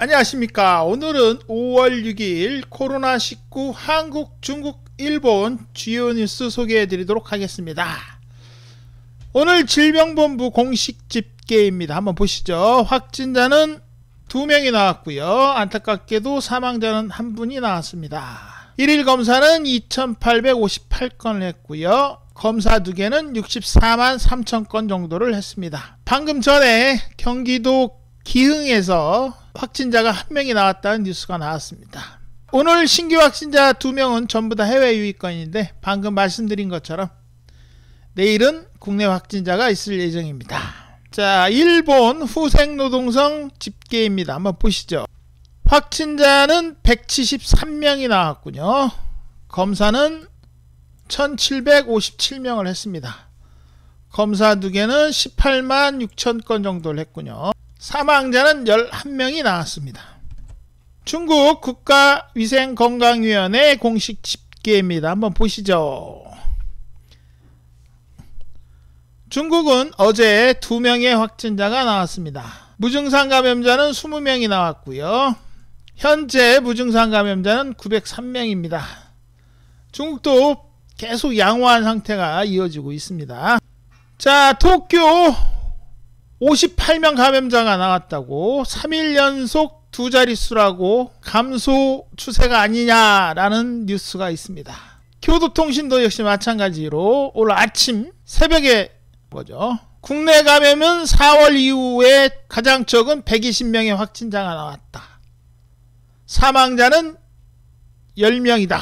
안녕하십니까. 오늘은 5월 6일 코로나19 한국, 중국, 일본 주요 뉴스 소개해 드리도록 하겠습니다. 오늘 질병본부 공식 집계입니다. 한번 보시죠. 확진자는 2명이 나왔고요. 안타깝게도 사망자는 1분이 나왔습니다. 1일 검사는 2858건을 했고요. 검사 2개는 64만 3천 건 정도를 했습니다. 방금 전에 경기도 기흥에서 확진자가 1명이 나왔다는 뉴스가 나왔습니다. 오늘 신규 확진자 2명은 전부 다 해외 유입건인데 방금 말씀드린 것처럼 내일은 국내 확진자가 있을 예정입니다. 자, 일본 후생노동성 집계입니다. 한번 보시죠. 확진자는 173명이 나왔군요. 검사는 1757명을 했습니다. 검사 2개는 18만 6천 건 정도를 했군요. 사망자는 11명이 나왔습니다. 중국 국가위생건강위원회 공식 집계입니다. 한번 보시죠. 중국은 어제 2명의 확진자가 나왔습니다. 무증상 감염자는 20명이 나왔고요. 현재 무증상 감염자는 903명입니다. 중국도 계속 양호한 상태가 이어지고 있습니다. 자, 도쿄 58명 감염자가 나왔다고 3일 연속 2자릿수라고 감소 추세가 아니냐라는 뉴스가 있습니다. 교도통신도 역시 마찬가지로 오늘 아침 새벽에 뭐죠? 국내 감염은 4월 이후에 가장 적은 120명의 확진자가 나왔다. 사망자는 10명이다.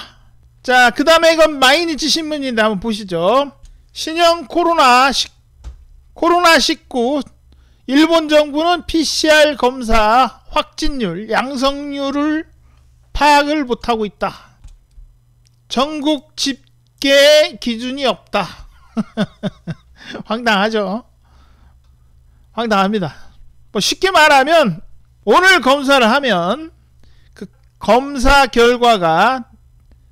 자, 그 다음에 이건 마이니치 신문인데 한번 보시죠. 신형 코로나19 일본 정부는 PCR 검사 확진율, 양성률을 파악을 못하고 있다. 전국 집계 기준이 없다. 황당하죠? 황당합니다. 뭐 쉽게 말하면 오늘 검사를 하면 그 검사 결과가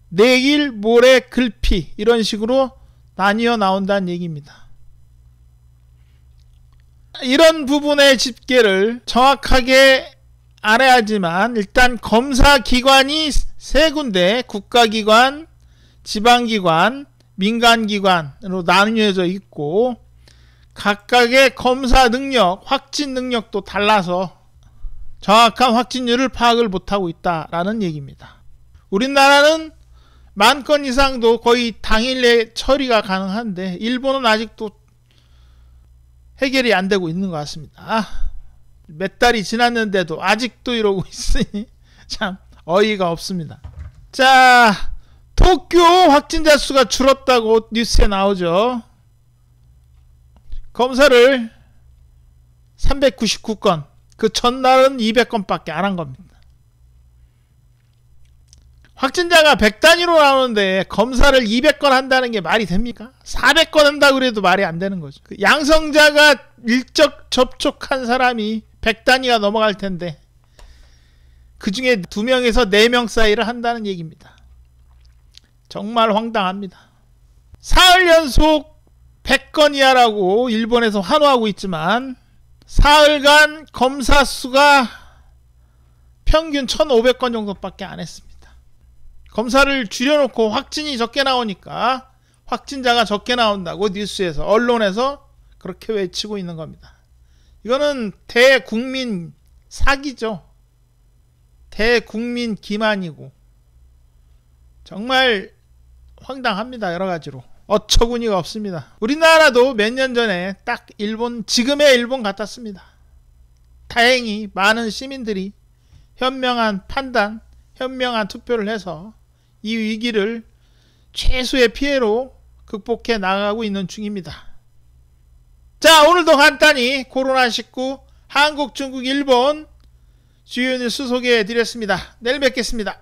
내일 모레 글피 이런 식으로 나뉘어 나온다는 얘기입니다. 이런 부분의 집계를 정확하게 알아야지만 일단 검사 기관이 3군데 국가기관, 지방기관, 민간기관으로 나뉘어져 있고 각각의 검사 능력, 확진 능력도 달라서 정확한 확진율을 파악을 못하고 있다라는 얘기입니다. 우리나라는 10,000건 이상도 거의 당일에 처리가 가능한데 일본은 아직도 해결이 안 되고 있는 것 같습니다. 몇 달이 지났는데도 아직도 이러고 있으니 참 어이가 없습니다. 자, 도쿄 확진자 수가 줄었다고 뉴스에 나오죠. 검사를 399건, 그 전날은 200건밖에 안 한 겁니다. 확진자가 100단위로 나오는데 검사를 200건 한다는 게 말이 됩니까? 400건 한다고 그래도 말이 안 되는 거죠. 그 양성자가 일적 접촉한 사람이 100단위가 넘어갈 텐데 그 중에 2명에서 4명 사이를 한다는 얘기입니다. 정말 황당합니다. 사흘 연속 100건 이하라고 일본에서 환호하고 있지만 사흘간 검사 수가 평균 1500건 정도밖에 안 했습니다. 검사를 줄여놓고 확진이 적게 나오니까 확진자가 적게 나온다고 뉴스에서 언론에서 그렇게 외치고 있는 겁니다. 이거는 대국민 사기죠. 대국민 기만이고 정말 황당합니다. 여러가지로 어처구니가 없습니다. 우리나라도 몇 년 전에 딱 지금의 일본 같았습니다. 다행히 많은 시민들이 현명한 판단, 현명한 투표를 해서 이 위기를 최소의 피해로 극복해 나가고 있는 중입니다. 자, 오늘도 간단히 코로나19 한국, 중국, 일본 주요 뉴스 소개해 드렸습니다. 내일 뵙겠습니다.